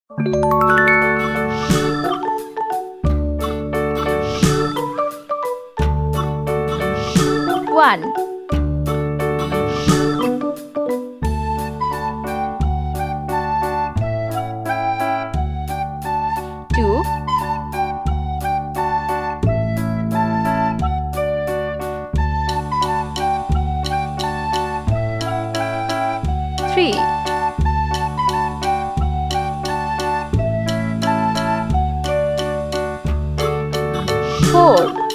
1 2 3 4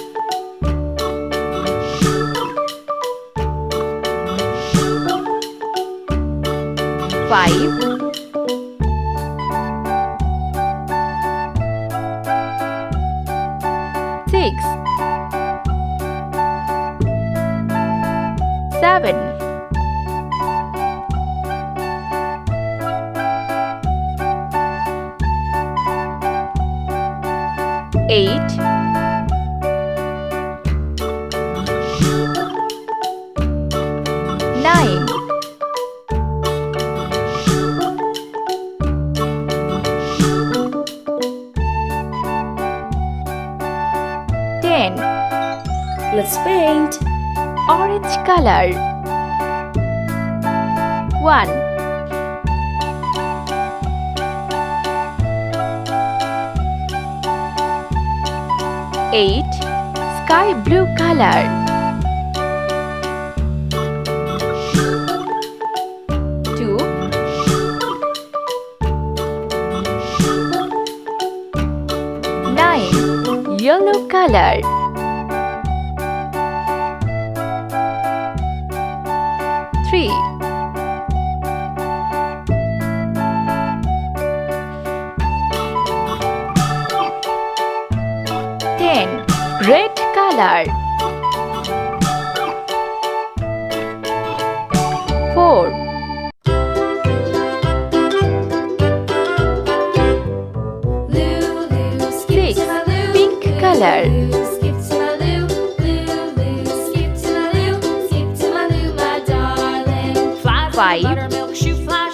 5 6 7 8 9 10 Let's paint. Orange color 1 8 Sky blue color 2 9 Yellow color 3 10 Red color 4 Lulu, Six. skip to my Lou. Pink color. Lulu, skip to my Lou. Lulu, skip to my Lou. Skip to my Lou, my darling. Flies on Five. buttermilk, shoe fly,